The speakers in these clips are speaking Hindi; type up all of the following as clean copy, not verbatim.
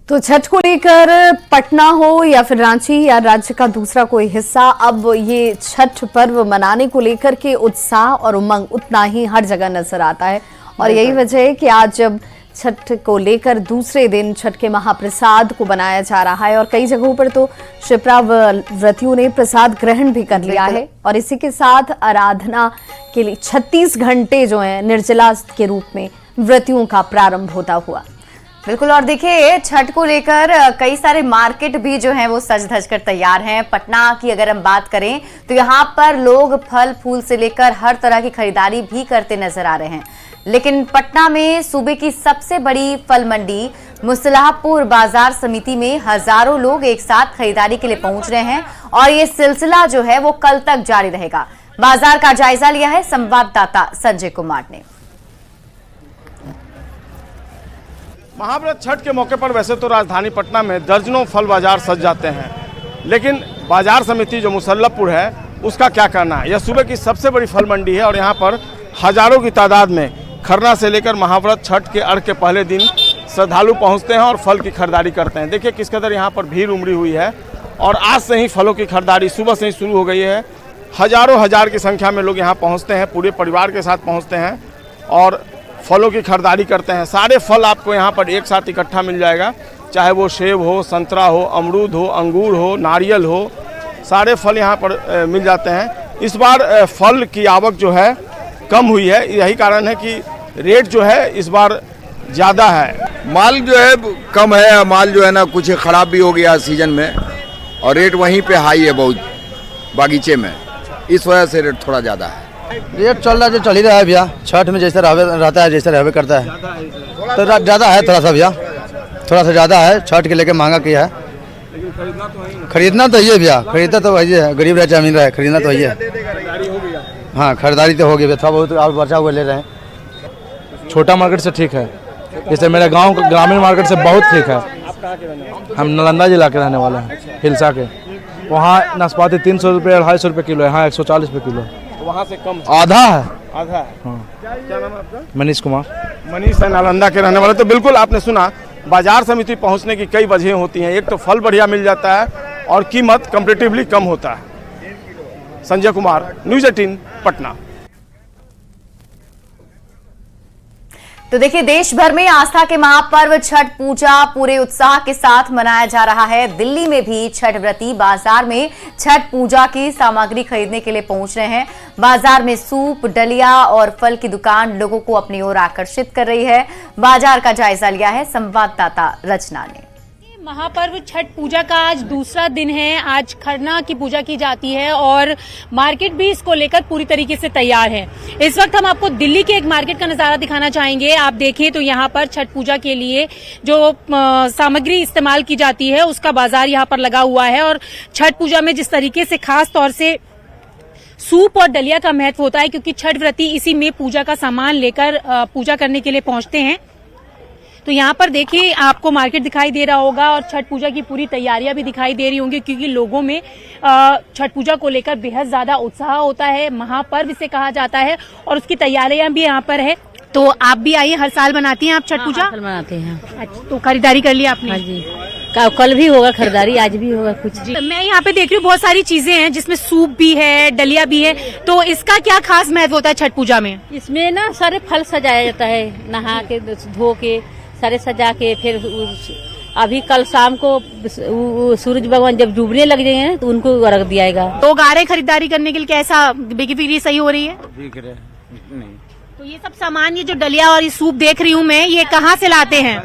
तो छठ को लेकर पटना हो या फिर रांची या राज्य का दूसरा कोई हिस्सा, अब ये छठ पर्व मनाने को लेकर के उत्साह और उमंग उतना ही हर जगह नजर आता है। और यही वजह है कि आज जब छठ को लेकर दूसरे दिन छठ के महाप्रसाद को बनाया जा रहा है और कई जगहों पर तो शिप्रा व्रतियों ने प्रसाद ग्रहण भी कर लिया है और इसी के साथ आराधना के लिए 36 घंटे जो है निर्जला के रूप में व्रतियों का प्रारंभ होता हुआ। बिल्कुल। और देखिए छठ को लेकर कई सारे मार्केट भी जो हैं वो सज धज कर तैयार हैं। पटना की अगर हम बात करें तो यहाँ पर लोग फल फूल से लेकर हर तरह की खरीदारी भी करते नजर आ रहे हैं। लेकिन पटना में सूबे की सबसे बड़ी फल मंडी मुसलाहपुर बाजार समिति में हजारों लोग एक साथ खरीदारी के लिए पहुंच रहे हैं और ये सिलसिला जो है वो कल तक जारी रहेगा। बाजार का जायजा लिया है संवाददाता संजय कुमार ने। महाव्रत छठ के मौके पर वैसे तो राजधानी पटना में दर्जनों फल बाजार सज जाते हैं, लेकिन बाजार समिति जो मुसल्लमपुर है उसका क्या कहना है। यह सूबे की सबसे बड़ी फल मंडी है और यहाँ पर हजारों की तादाद में खरना से लेकर महाव्रत छठ के अर्घ के पहले दिन श्रद्धालु पहुँचते हैं और फल की खरीदारी करते हैं। देखिए किस कदर यहाँ पर भीड़ उमड़ी हुई है और आज से ही फलों की खरीदारी सुबह से ही शुरू हो गई है। हजारों हजार की संख्या में लोग यहाँ पहुँचते हैं, पूरे परिवार के साथ पहुँचते हैं और फलों की खरीदारी करते हैं। सारे फल आपको यहाँ पर एक साथ इकट्ठा मिल जाएगा, चाहे वो सेब हो, संतरा हो, अमरूद हो, अंगूर हो, नारियल हो, सारे फल यहाँ पर मिल जाते हैं। इस बार फल की आवक जो है कम हुई है, यही कारण है कि रेट जो है इस बार ज़्यादा है। माल जो है कम है, माल जो है ना कुछ ख़राब भी हो गया सीजन में और रेट वहीं पे हाई है बहुत बागीचे में, इस वजह से रेट थोड़ा ज़्यादा है। रेट चल रहा है जो चल ही रहा है भैया, छठ में जैसे रहता है जैसे रहबे करता है तो ज़्यादा है, थोड़ा सा भैया थोड़ा सा ज़्यादा है। छठ के लेके महंगा किया है, लेकिन खरीदना तो है भैया, खरीदना तो वही है, गरीब रहे अमीर रहे, खरीदना तो है। हाँ खरीदारी तो होगी भैया, थोड़ा बहुत और बचा हुआ ले रहे हैं। छोटा मार्केट से ठीक है, जैसे मेरे गांव ग्रामीण मार्केट से बहुत ठीक है। हम नालंदा जिला के रहने वाले हैं, हिलसा के। वहाँ नाशपाती 300 रुपये 250 रुपये किलो है, यहाँ 140 रुपये किलो। वहाँ से कम आधा है। आधा है। हाँ। क्या नाम है आपका? मनीष कुमार। मनीष है, नालंदा के रहने वाले। तो बिल्कुल आपने सुना, बाजार समिति पहुँचने की कई वजह होती हैं। एक तो फल बढ़िया मिल जाता है और कीमत कंपैरेटिवली कम होता है। संजय कुमार, न्यूज़ 18 पटना। तो देखिए देश भर में आस्था के महापर्व छठ पूजा पूरे उत्साह के साथ मनाया जा रहा है। दिल्ली में भी छठ व्रती बाजार में छठ पूजा की सामग्री खरीदने के लिए पहुंच रहे हैं। बाजार में सूप, डलिया और फल की दुकान लोगों को अपनी ओर आकर्षित कर रही है। बाजार का जायजा लिया है संवाददाता रचना ने। महापर्व छठ पूजा का आज दूसरा दिन है। आज खरना की पूजा की जाती है और मार्केट भी इसको लेकर पूरी तरीके से तैयार है। इस वक्त हम आपको दिल्ली के एक मार्केट का नजारा दिखाना चाहेंगे। आप देखें तो यहाँ पर छठ पूजा के लिए जो सामग्री इस्तेमाल की जाती है उसका बाजार यहाँ पर लगा हुआ है और छठ पूजा में जिस तरीके से खास तौर से सूप और डलिया का महत्व होता है, क्योंकि छठ व्रती इसी में पूजा का सामान लेकर पूजा करने के लिए पहुंचते हैं। तो यहाँ पर देखिए आपको मार्केट दिखाई दे रहा होगा और छठ पूजा की पूरी तैयारियां भी दिखाई दे रही होंगी, क्योंकि लोगों में छठ पूजा को लेकर बेहद ज्यादा उत्साह होता है। महापर्व इसे कहा जाता है और उसकी तैयारियां भी यहाँ पर है। तो आप भी आइए, हर साल बनाती हैं आप छठ पूजा? हर साल बनाते हैं। अच्छा, तो खरीदारी कर ली आपने? हाँ जी, कल भी होगा खरीदारी, आज भी होगा कुछ जी। मैं यहाँ पे देख रही हूँ बहुत सारी चीजें हैं जिसमें सूप भी है, डलिया भी है। तो इसका क्या खास महत्व होता है छठ पूजा में? इसमें ना सारे फल सजाया जाता है, नहा के धो के सारे सजा के फिर अभी कल शाम को सूरज भगवान जब डूबने लग जाएंगे तो उनको अर्घ दिया जाएगा। तो गा रहे खरीदारी करने के लिए, कैसा बिक्री बिक्री सही हो रही है? दिख रहे नहीं। तो ये सब सामान, ये जो डलिया और ये सूप देख रही हूँ मैं, ये कहाँ से लाते हैं?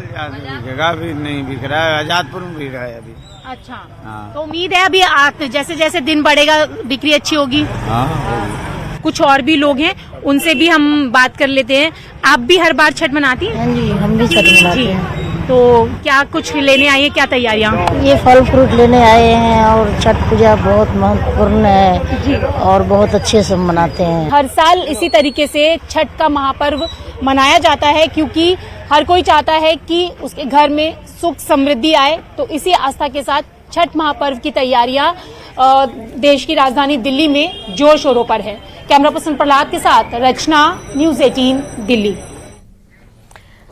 जगह भी नहीं बिक रहा है, आजादपुर में बिक रहा है अभी। अच्छा। हाँ। तो उम्मीद है अभी जैसे जैसे दिन बढ़ेगा बिक्री अच्छी होगी। हाँ। कुछ और भी लोग हैं, उनसे भी हम बात कर लेते हैं। आप भी हर बार छठ मनाती हैं? हाँ जी, हम भी छठ मनाते हैं। तो क्या कुछ लेने आई है, क्या तैयारियां? ये फल फ्रूट लेने आए हैं और छठ पूजा बहुत महत्वपूर्ण है जी, और बहुत अच्छे से मनाते हैं। हर साल इसी तरीके से छठ का महापर्व मनाया जाता है, क्योंकि हर कोई चाहता है कि उसके घर में सुख समृद्धि आए। तो इसी आस्था के साथ छठ महापर्व की तैयारियां देश की राजधानी दिल्ली में जोर शोरों पर है। कैमरा पर्सन प्रहलाद के साथ रचना, न्यूज़ 18 दिल्ली।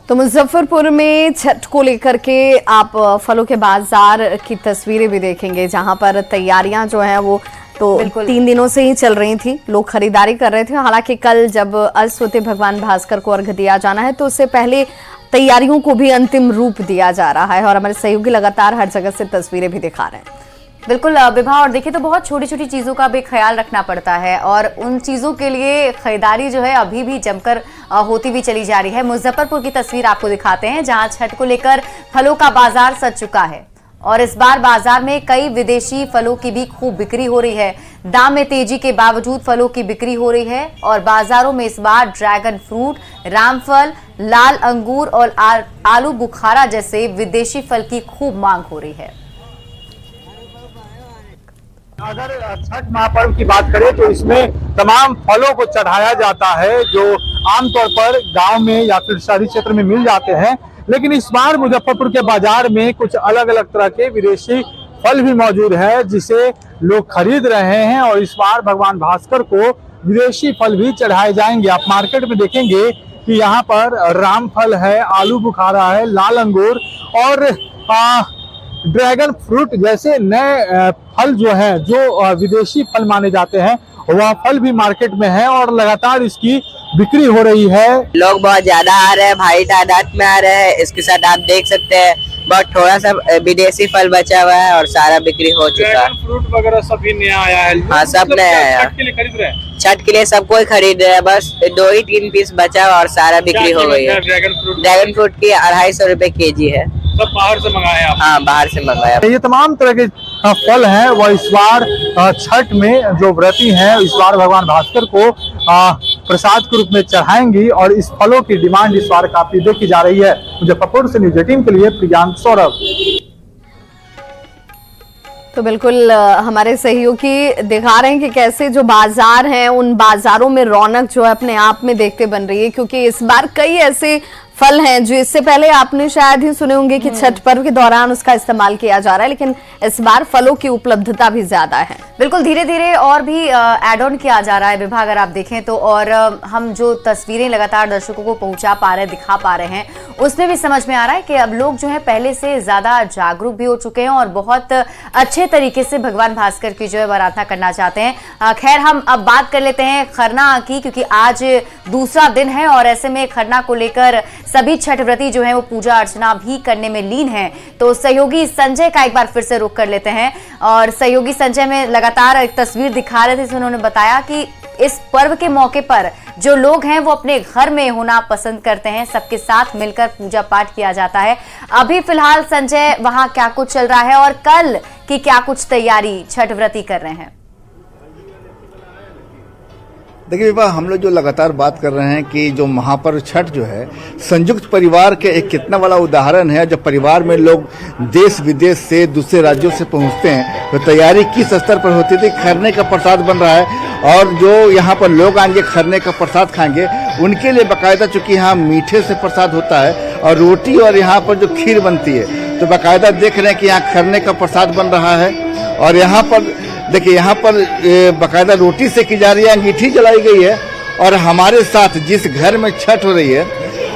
तो मुजफ्फरपुर में छठ को लेकर के आप फलों के बाजार की तस्वीरें भी देखेंगे, जहां पर तैयारियां जो हैं वो तो 3 दिनों से ही चल रही थी। लोग खरीदारी कर रहे थे। हालांकि कल जब अस्त होते भगवान भास्कर को अर्घ्य दिया जाना है तो उससे पहले तैयारियों को भी अंतिम रूप दिया जा रहा है और हमारे सहयोगी लगातार हर जगह से तस्वीरें भी दिखा रहे हैं। बिल्कुल विभा, और देखिए तो बहुत छोटी छोटी चीज़ों का भी ख्याल रखना पड़ता है और उन चीज़ों के लिए खरीदारी जो है अभी भी जमकर होती भी चली जा रही है। मुजफ्फरपुर की तस्वीर आपको दिखाते हैं जहां छठ को लेकर फलों का बाजार सज चुका है और इस बार बाजार में कई विदेशी फलों की भी खूब बिक्री हो रही है। दाम में तेजी के बावजूद फलों की बिक्री हो रही है और बाजारों में इस बार ड्रैगन फ्रूट, रामफल, लाल अंगूर और आलू बुखारा जैसे विदेशी फल की खूब मांग हो रही है। अगर छठ महापर्व की बात करें तो इसमें तमाम फलों को चढ़ाया जाता है जो आमतौर पर गांव में या फिर शहरी क्षेत्र में मिल जाते हैं, लेकिन इस बार मुजफ्फरपुर के बाजार में कुछ अलग अलग तरह के विदेशी फल भी मौजूद है जिसे लोग खरीद रहे हैं और इस बार भगवान भास्कर को विदेशी फल भी चढ़ाए जाएंगे। आप मार्केट में देखेंगे कि यहाँ पर रामफल है, आलू बुखारा है, लाल अंगूर और ड्रैगन फ्रूट जैसे नए फल जो है जो विदेशी फल माने जाते हैं वह फल भी मार्केट में है और लगातार इसकी बिक्री हो रही है। लोग बहुत ज्यादा आ रहे हैं, भारी तादाद में आ रहे हैं। इसके साथ आप देख सकते हैं बहुत थोड़ा सा विदेशी फल बचा हुआ है और सारा बिक्री हो चुका है। फ्रूट वगैरह सब भी नया आया है। हाँ, सब नया आया। छठ के लिए खरीद रहे हैं? छठ के लिए सब कोई खरीद रहे हैं, बस 2 ही 3 पीस बचा और सारा बिक्री हो गई है। ड्रैगन फ्रूट की 250 रुपए kg है। सब बाहर से मंगाए आप? हाँ, बाहर से मंगाया। ये तमाम तरह के फल हैं वह इस बार छठ में जो व्रती हैं इस बार भगवान भास्कर को प्रसाद के रूप में चढ़ाएंगी और इस फलों की डिमांड इस बार काफी देखी जा रही है। मुजफ्फरपुर से न्यूज 18 के लिए प्रियांक सौरभ। तो बिल्कुल हमारे सहयोगी दिखा रहे हैं कि कैसे जो बाजार हैं उन बाजारों में रौनक जो है अपने आप में देखते बन रही है, क्योंकि इस बार कई ऐसे फल हैं जो इससे पहले आपने शायद ही सुने होंगे कि छठ पर्व के दौरान उसका इस्तेमाल किया जा रहा है, लेकिन इस बार फलों की उपलब्धता भी ज्यादा है। बिल्कुल धीरे धीरे और भी एड ऑन किया जा रहा है विभाग, अगर आप देखें तो। और हम जो तस्वीरें लगातार दर्शकों को पहुंचा पा रहे हैं, दिखा पा रहे हैं, उसमें भी समझ में आ रहा है कि अब लोग जो है पहले से ज्यादा जागरूक भी हो चुके हैं और बहुत अच्छे तरीके से भगवान भास्कर की जो है आराधना करना चाहते हैं। खैर, हम अब बात कर लेते हैं खरना की, क्योंकि आज दूसरा दिन है और ऐसे में खरना को लेकर सभी छठ व्रती जो है वो पूजा अर्चना भी करने में लीन हैं। तो सहयोगी संजय का एक बार फिर से रुख कर लेते हैं और सहयोगी संजय में लगातार एक तस्वीर दिखा रहे थे जिसमें उन्होंने बताया कि इस पर्व के मौके पर जो लोग हैं वो अपने घर में होना पसंद करते हैं, सबके साथ मिलकर पूजा पाठ किया जाता है। अभी फिलहाल संजय वहां क्या कुछ चल रहा है और कल की क्या कुछ तैयारी छठ व्रती कर रहे हैं? देखिए विभा, हम लोग जो लगातार बात कर रहे हैं कि जो महापर्व छठ जो है संयुक्त परिवार के एक कितना बड़ा उदाहरण है। जब परिवार में लोग देश विदेश से दूसरे राज्यों से पहुंचते हैं तो तैयारी किस स्तर पर होती थी। खरने का प्रसाद बन रहा है और जो यहाँ पर लोग आएंगे खरने का प्रसाद खाएंगे उनके लिए बाकायदा, चूंकि यहाँ मीठे से प्रसाद होता है और रोटी और यहाँ पर जो खीर बनती है, तो बाकायदा देख रहे हैं कि यहाँ खरने का प्रसाद बन रहा है। और यहाँ पर देखिए, यहाँ पर बाकायदा रोटी सेकी जा रही है, अंगीठी जलाई गई है। और हमारे साथ जिस घर में छठ हो रही है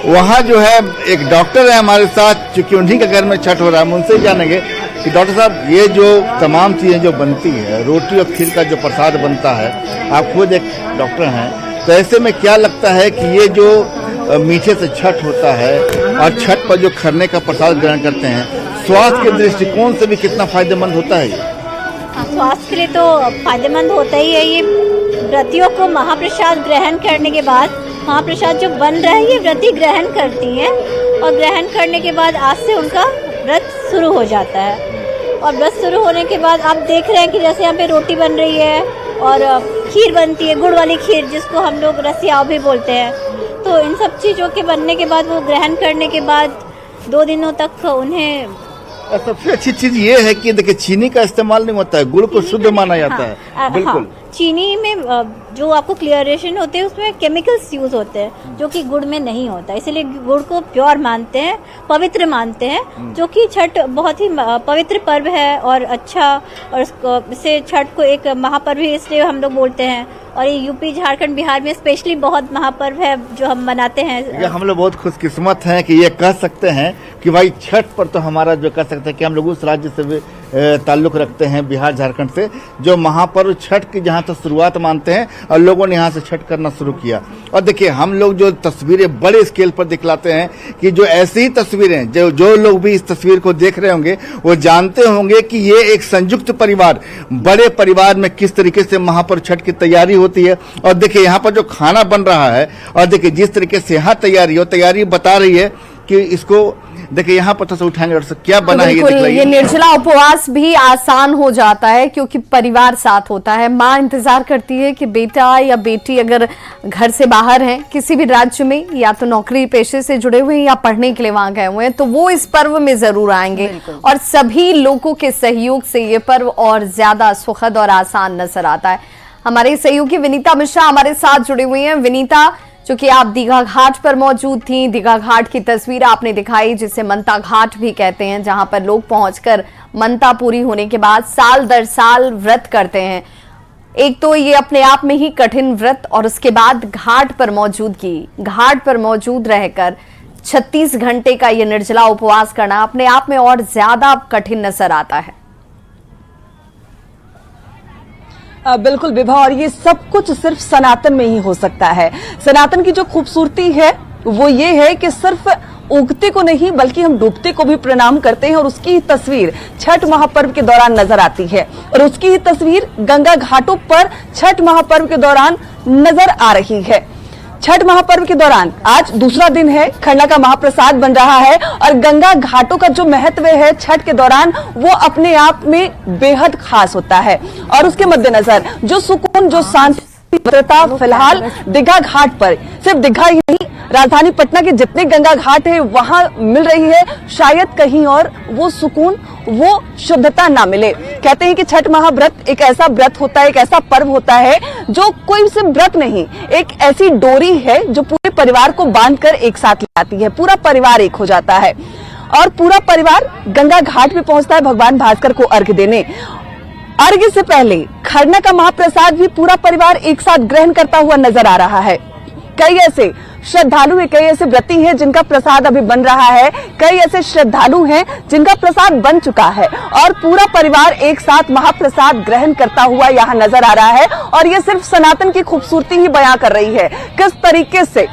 वहाँ जो है एक डॉक्टर है हमारे साथ, चूंकि उन्हीं के घर में छठ हो रहा है। हम उनसे जानेंगे कि डॉक्टर साहब, ये जो तमाम चीज़ें जो बनती है, रोटी और खीर का जो प्रसाद बनता है, आप खुद एक डॉक्टर हैं, तो ऐसे में क्या लगता है कि ये जो मीठे से छठ होता है और छठ पर जो खरने का प्रसाद ग्रहण करते हैं, स्वास्थ्य के दृष्टिकोण से भी कितना फायदेमंद होता है? स्वास्थ्य के लिए तो फायदेमंद होता ही है। ये व्रतियों को महाप्रसाद ग्रहण करने के बाद, महाप्रसाद जो बन रहा है ये व्रती ग्रहण करती हैं और ग्रहण करने के बाद आज से उनका व्रत शुरू हो जाता है। और व्रत शुरू होने के बाद आप देख रहे हैं कि जैसे यहाँ पे रोटी बन रही है और खीर बनती है, गुड़ वाली खीर जिसको हम लोग रसियाव भी बोलते हैं। तो इन सब चीज़ों के बनने के बाद वो ग्रहण करने के बाद 2 दिनों तक उन्हें सबसे अच्छी चीज ये है कि देखिए चीनी का इस्तेमाल नहीं होता है, गुड़ को शुद्ध माना जाता है। बिल्कुल। चीनी में जो आपको क्लियरेशन होते हैं उसमें केमिकल्स यूज होते हैं जो कि गुड़ में नहीं होता, इसलिए गुड़ को प्योर मानते हैं, पवित्र मानते हैं। जो कि छठ बहुत ही पवित्र पर्व है और अच्छा, और इसे छठ को एक महापर्व ही इसलिए हम लोग बोलते हैं। और ये यूपी, झारखंड, बिहार में स्पेशली बहुत महापर्व है जो हम मनाते हैं। ये हम लोग बहुत खुशकिस्मत हैं कि ये कह सकते हैं कि भाई छठ पर तो हमारा जो कह सकते हैं कि हम लोग उस राज्य से भी ताल्लुक़ रखते हैं, बिहार झारखंड से, जो महापर्व छठ की जहाँ तक शुरुआत मानते हैं और लोगों ने यहाँ से छठ करना शुरू किया। और देखिए हम लोग जो तस्वीरें बड़े स्केल पर दिखलाते हैं कि जो ऐसी ही तस्वीरें जो लोग भी इस तस्वीर को देख रहे होंगे वो जानते होंगे कि ये एक संयुक्त परिवार, बड़े परिवार में किस तरीके से महापर्व छठ की तैयारी होती है। और देखिए यहाँ पर जो खाना बन रहा है और देखिए जिस तरीके से यहाँ तैयारी बता रही है कि इसको देखिए यहाँ पर तो उठाएंगे और क्या बना है ये निर्जला उपवास भी आसान हो जाता है क्योंकि परिवार साथ होता है। माँ इंतजार करती है कि बेटा या बेटी अगर घर से बाहर हैं, किसी भी राज्य में, या तो नौकरी पेशे से जुड़े हुए हैं या पढ़ने के लिए वहां गए हुए हैं, तो वो इस पर्व में जरूर आएंगे और सभी लोगों के सहयोग से ये पर्व और ज्यादा सुखद और आसान नजर आता है। हमारे सहयोगी विनीता मिश्रा हमारे साथ जुड़ी हुई हैं। विनीता, चूंकि आप दीघा घाट पर मौजूद थी, दीघा घाट की तस्वीर आपने दिखाई जिसे मनता घाट भी कहते हैं, जहां पर लोग पहुंचकर मनता पूरी होने के बाद साल दर साल व्रत करते हैं। एक तो ये अपने आप में ही कठिन व्रत और उसके बाद घाट पर मौजूद रहकर 36 घंटे का ये निर्जला उपवास करना अपने आप में और ज्यादा कठिन नजर आता है। बिल्कुल विभा, और ये सब कुछ सिर्फ सनातन में ही हो सकता है। सनातन की जो खूबसूरती है वो ये है कि सिर्फ उगते को नहीं बल्कि हम डूबते को भी प्रणाम करते हैं और उसकी ही तस्वीर छठ महापर्व के दौरान नजर आती है और उसकी ही तस्वीर गंगा घाटों पर छठ महापर्व के दौरान नजर आ रही है। छठ महापर्व के दौरान आज दूसरा दिन है, खरना का महाप्रसाद बन रहा है और गंगा घाटों का जो महत्व है छठ के दौरान वो अपने आप में बेहद खास होता है। और उसके मद्देनजर जो सुकून, जो शांति फिलहाल दीघा घाट पर, सिर्फ दीघा ही नहीं, राजधानी पटना के जितने गंगा घाट है वहां मिल रही है। शायद कहीं और वो सुकून, वो शुद्धता ना मिले। कहते हैं कि छठ महाव्रत एक ऐसा व्रत होता है, एक ऐसा पर्व होता है जो कोई सिर्फ व्रत नहीं, एक ऐसी डोरी है जो पूरे परिवार को बांधकर एक साथ ले आती है। पूरा परिवार एक हो जाता है और पूरा परिवार गंगा घाट पे पहुंचता है भगवान भास्कर को अर्घ्य देने। अर्घ्य से पहले खरना का महाप्रसाद भी पूरा परिवार एक साथ ग्रहण करता हुआ नजर आ रहा है। कई ऐसे श्रद्धालु हैं, कई ऐसे व्रती हैं जिनका प्रसाद अभी बन रहा है, कई ऐसे श्रद्धालु हैं जिनका प्रसाद बन चुका है और पूरा परिवार एक साथ महाप्रसाद ग्रहण करता हुआ यहाँ नजर आ रहा है। और ये सिर्फ सनातन की खूबसूरती ही बयां कर रही है, किस तरीके से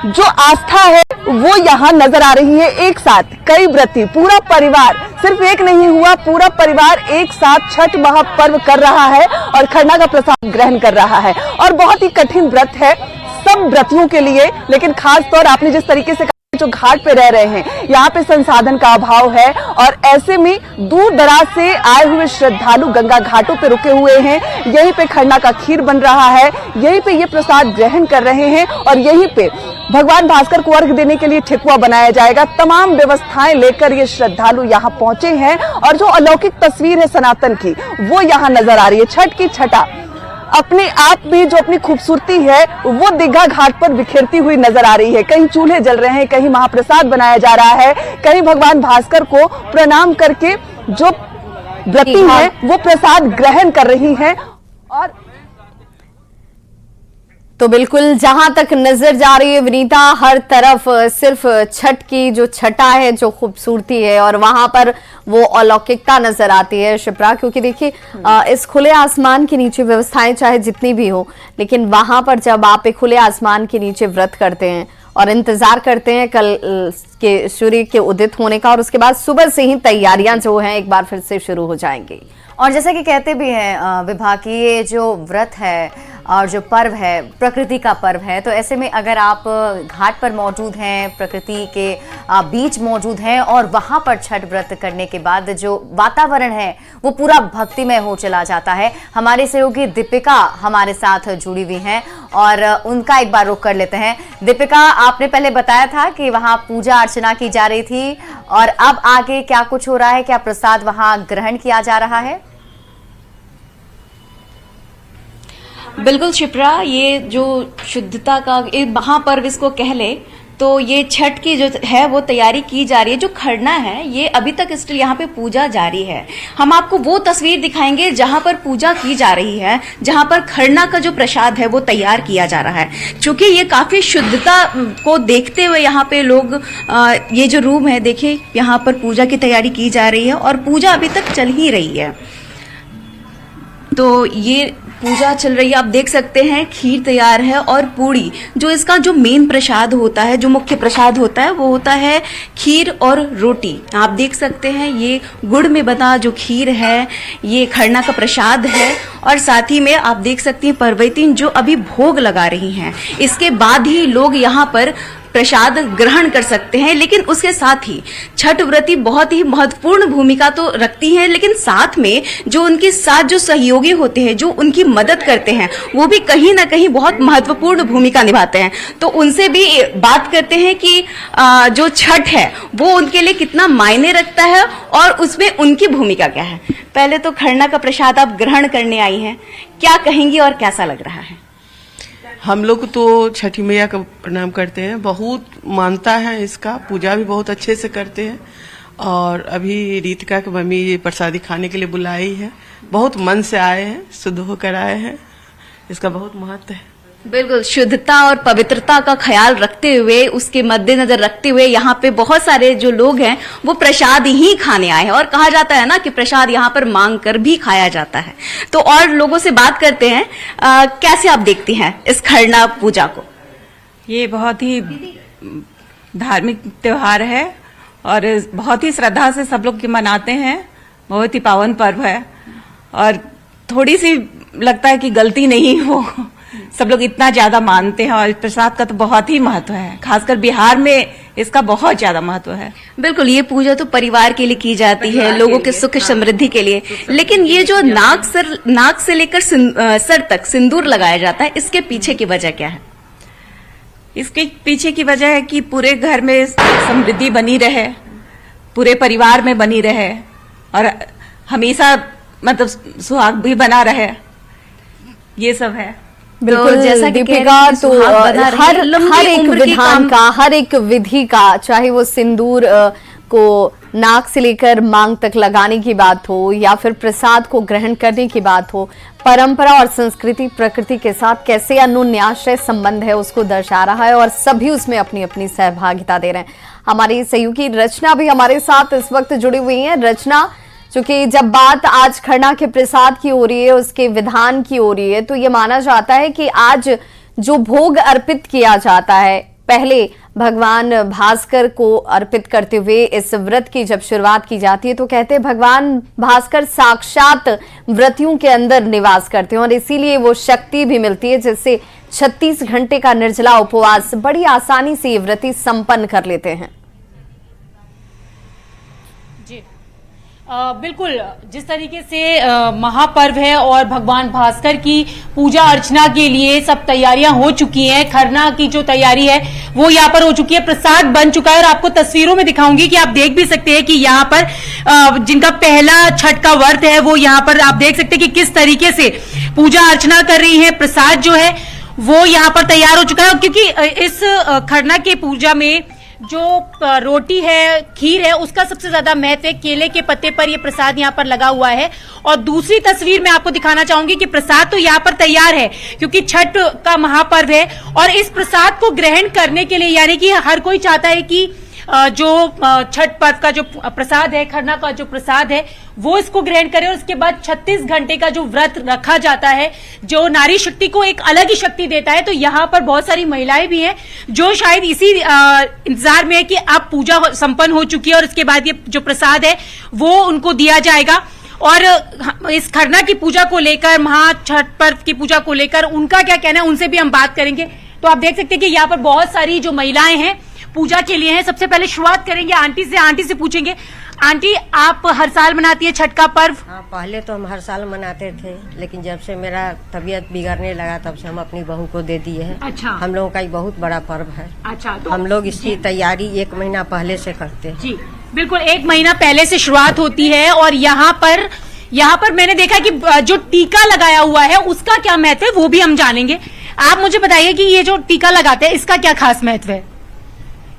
जो आस्था है वो यहाँ नजर आ रही है। एक साथ कई व्रती, पूरा परिवार, सिर्फ एक नहीं हुआ, पूरा परिवार एक साथ छठ महापर्व कर रहा है और खरना का प्रसाद ग्रहण कर रहा है। और बहुत ही कठिन व्रत है सब व्रतियों के लिए, लेकिन खास तौर आपने जिस तरीके से जो घाट पे रह रहे हैं, यहाँ पे संसाधन का अभाव है और ऐसे में दूर दराज से आए हुए श्रद्धालु गंगा घाटों पे रुके हुए हैं। यहीं पे खरना का खीर बन रहा है, यहीं पे ये प्रसाद ग्रहण कर रहे हैं और यहीं पे भगवान भास्कर को अर्घ्य देने के लिए ठेकुआ बनाया जाएगा। तमाम व्यवस्थाएं लेकर ये श्रद्धालु यहाँ पहुंचे हैं और जो अलौकिक तस्वीर है सनातन की वो यहाँ नजर आ रही है। छठ की छठा अपने आप में जो अपनी खूबसूरती है वो दीघा घाट पर बिखेरती हुई नजर आ रही है। कहीं चूल्हे जल रहे हैं, कहीं महाप्रसाद बनाया जा रहा है, कहीं भगवान भास्कर को प्रणाम करके जो व्रती हैं वो प्रसाद ग्रहण कर रही हैं। और तो बिल्कुल जहां तक नजर जा रही है विनीता, हर तरफ सिर्फ छठ की जो छटा है, जो खूबसूरती है और वहां पर वो अलौकिकता नजर आती है शिप्रा। क्योंकि देखिए इस खुले आसमान के नीचे व्यवस्थाएं चाहे जितनी भी हो, लेकिन वहां पर जब आप एक खुले आसमान के नीचे व्रत करते हैं और इंतजार करते हैं कल के सूर्य के उदित होने का और उसके बाद सुबह से ही तैयारियां जो हैं एक बार फिर से शुरू हो जाएंगी। और जैसा कि कहते भी हैं विभाग की, ये जो व्रत है और जो पर्व है प्रकृति का पर्व है, तो ऐसे में अगर आप घाट पर मौजूद हैं, प्रकृति के बीच मौजूद हैं और वहां पर छठ व्रत करने के बाद जो वातावरण है वो पूरा भक्तिमय हो चला जाता है। हमारे सहयोगी दीपिका हमारे साथ जुड़ी हुई हैं और उनका एक बार रुख कर लेते हैं। दीपिका, आपने पहले बताया था कि वहां पूजा अर्चना की जा रही थी और अब आगे क्या कुछ हो रहा है, क्या प्रसाद वहां ग्रहण किया जा रहा है? बिल्कुल शिप्रा, ये जो शुद्धता का महापर्व इसको कह ले, तो ये छठ की जो है वो तैयारी की जा रही है। जो खरना है ये अभी तक स्टिल यहाँ पे पूजा जारी है। हम आपको वो तस्वीर दिखाएंगे जहाँ पर पूजा की जा रही है, जहाँ पर खरना का जो प्रसाद है वो तैयार किया जा रहा है। क्योंकि ये काफी शुद्धता को देखते हुए यहाँ पे लोग ये जो रूम है देखिए, यहाँ पर पूजा की तैयारी की जा रही है और पूजा अभी तक चल ही रही है। तो ये पूजा चल रही है, आप देख सकते हैं खीर तैयार है और पूड़ी, जो इसका जो मेन प्रसाद होता है, जो मुख्य प्रसाद होता है वो होता है खीर और रोटी। आप देख सकते हैं ये गुड़ में बना जो खीर है ये खरना का प्रसाद है। और साथ ही में आप देख सकती हैं परवैतीन जो अभी भोग लगा रही हैं, इसके बाद ही लोग यहाँ पर प्रसाद ग्रहण कर सकते हैं। लेकिन उसके साथ ही छठ व्रती बहुत ही महत्वपूर्ण भूमिका तो रखती हैं, लेकिन साथ में जो उनके साथ जो सहयोगी होते हैं, जो उनकी मदद करते हैं, वो भी कहीं ना कहीं बहुत महत्वपूर्ण भूमिका निभाते हैं। तो उनसे भी बात करते हैं कि जो छठ है वो उनके लिए कितना मायने रखता है और उसमें उनकी भूमिका क्या है। पहले तो खरना का प्रसाद आप ग्रहण करने आई हैं, क्या कहेंगी और कैसा लग रहा है? हम लोग तो छठी मैया का प्रणाम करते हैं, बहुत मानता है इसका, पूजा भी बहुत अच्छे से करते हैं। और अभी रीतिका की मम्मी ये प्रसादी खाने के लिए बुलाई है, बहुत मन से आए हैं, शुद्ध होकर आए हैं, इसका बहुत महत्व है। बिल्कुल, शुद्धता और पवित्रता का ख्याल रखते हुए, उसके मद्देनजर रखते हुए यहाँ पे बहुत सारे जो लोग हैं वो प्रसाद ही खाने आए हैं। और कहा जाता है ना कि प्रसाद यहाँ पर मांग कर भी खाया जाता है। तो और लोगों से बात करते हैं, कैसे आप देखती हैं इस खरना पूजा को? ये बहुत ही धार्मिक त्योहार है और बहुत ही श्रद्धा से सब लोग मनाते हैं, बहुत ही पावन पर्व है। और थोड़ी सी लगता है कि गलती नहीं हो, सब लोग इतना ज्यादा मानते हैं। और प्रसाद का तो बहुत ही महत्व है, खासकर बिहार में इसका बहुत ज्यादा महत्व है। बिल्कुल, ये पूजा तो परिवार के लिए की जाती है, लोगों के सुख समृद्धि के लिए। लेकिन ये जो नाक से लेकर सर तक सिंदूर लगाया जाता है, इसके पीछे की वजह क्या है? इसके पीछे की वजह है कि पूरे घर में समृद्धि बनी रहे, पूरे परिवार में बनी रहे और हमेशा मतलब सुहाग भी बना रहे, ये सब है। बिल्कुल, तो जैसा कि दीपिका, तो हर एक विधान का, हर एक विधि का, चाहे वो सिंदूर को नाक से लेकर मांग तक लगाने की बात हो या फिर प्रसाद को ग्रहण करने की बात हो, परंपरा और संस्कृति प्रकृति के साथ कैसे अन्योन्याश्रय संबंध है उसको दर्शा रहा है और सभी उसमें अपनी अपनी सहभागिता दे रहे हैं। हमारी सहयोगी रचना भी हमारे साथ इस वक्त जुड़ी हुई है। रचना, क्योंकि जब बात आज खरना के प्रसाद की हो रही है, उसके विधान की हो रही है, तो ये माना जाता है कि आज जो भोग अर्पित किया जाता है, पहले भगवान भास्कर को अर्पित करते हुए इस व्रत की जब शुरुआत की जाती है तो कहते हैं भगवान भास्कर साक्षात व्रतियों के अंदर निवास करते हैं और इसीलिए वो शक्ति भी मिलती है जिससे 36 घंटे का निर्जला उपवास बड़ी आसानी से ये व्रती संपन्न कर लेते हैं। बिल्कुल, जिस तरीके से महापर्व है और भगवान भास्कर की पूजा अर्चना के लिए सब तैयारियां हो चुकी हैं। खरना की जो तैयारी है वो यहाँ पर हो चुकी है, प्रसाद बन चुका है और आपको तस्वीरों में दिखाऊंगी कि आप देख भी सकते हैं कि यहाँ पर जिनका पहला छठ का व्रत है वो यहाँ पर आप देख सकते हैं कि किस तरीके से पूजा अर्चना कर रही है। प्रसाद जो है वो यहाँ पर तैयार हो चुका है, क्योंकि इस खरना की पूजा में जो रोटी है, खीर है, उसका सबसे ज्यादा महत्व है। केले के पत्ते पर ये प्रसाद यहाँ पर लगा हुआ है। और दूसरी तस्वीर मैं आपको दिखाना चाहूंगी कि प्रसाद तो यहाँ पर तैयार है क्योंकि छठ का महापर्व है और इस प्रसाद को ग्रहण करने के लिए, यानी कि हर कोई चाहता है कि जो छठ पर्व का जो प्रसाद है, खरना का जो प्रसाद है, वो इसको ग्रहण करे और उसके बाद 36 घंटे का जो व्रत रखा जाता है जो नारी शक्ति को एक अलग ही शक्ति देता है। तो यहाँ पर बहुत सारी महिलाएं भी हैं जो शायद इसी इंतजार में है कि अब पूजा संपन्न हो चुकी है और इसके बाद ये जो प्रसाद है वो उनको दिया जाएगा। और इस खरना की पूजा को लेकर, महा छठ पर्व की पूजा को लेकर उनका क्या कहना है, उनसे भी हम बात करेंगे। तो आप देख सकते हैं कि यहाँ पर बहुत सारी जो महिलाएं हैं पूजा के लिए हैं। सबसे पहले शुरुआत करेंगे आंटी से पूछेंगे, आंटी आप हर साल मनाती है छठ का पर्व? हाँ, पहले तो हम हर साल मनाते थे, लेकिन जब से मेरा तबीयत बिगड़ने लगा तब से हम अपनी बहू को दे दिए हैं। अच्छा। हम लोगों का एक बहुत बड़ा पर्व है। अच्छा, तो हम लोग इसकी तैयारी 1 महीना पहले से करते हैं। जी बिल्कुल, 1 महीना पहले से शुरुआत होती है। और यहाँ पर मैंने देखा कि जो टीका लगाया हुआ है उसका क्या महत्व है वो भी हम जानेंगे। आप मुझे बताइए कि ये जो टीका लगाते हैं इसका क्या खास महत्व है?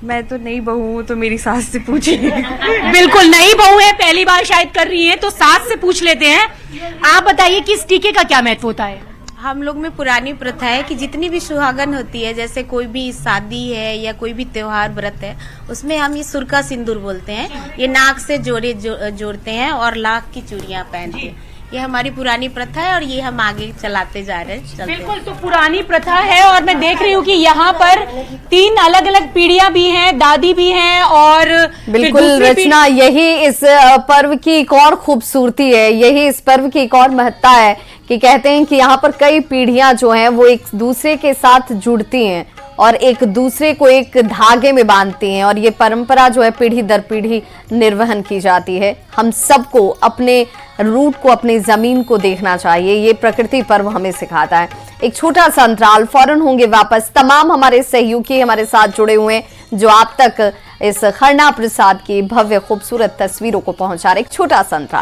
मैं तो नई बहू हूँ, तो मेरी सास से पूछिए। बिल्कुल नई बहू है, पहली बार शायद कर रही है, तो सास से पूछ लेते हैं। आप बताइए कि इस टीके का क्या महत्व होता है? हम लोग में पुरानी प्रथा है कि जितनी भी सुहागन होती है, जैसे कोई भी शादी है या कोई भी त्योहार व्रत है, उसमें हम ये सुर का सिंदूर बोलते हैं, ये नाक से जोड़ते हैं और लाख की चूड़ियां पहनते हैं। ये हमारी पुरानी प्रथा है और ये हम आगे चलाते जा रहे हैं। बिल्कुल, तो पुरानी प्रथा है और मैं देख रही हूँ कि यहाँ पर 3 अलग अलग पीढ़ियां भी हैं, दादी भी हैं और बिल्कुल रचना, यही इस पर्व की एक और खूबसूरती है, यही इस पर्व की एक और महत्ता है कि कहते हैं कि यहाँ पर कई पीढ़ियां जो हैं वो एक दूसरे के साथ जुड़ती हैं और एक दूसरे को एक धागे में बांधती हैं और ये परंपरा जो है पीढ़ी दर पीढ़ी निर्वहन की जाती है। हम सबको अपने रूट को, अपनी जमीन को देखना चाहिए, ये प्रकृति पर्व हमें सिखाता है। एक छोटा सा अंतराल, फौरन होंगे वापस। तमाम हमारे सहयोगी हमारे साथ जुड़े हुए हैं जो आप तक इस खरना प्रसाद की भव्य खूबसूरत तस्वीरों को पहुंचा रहे। एक छोटा सा अंतराल।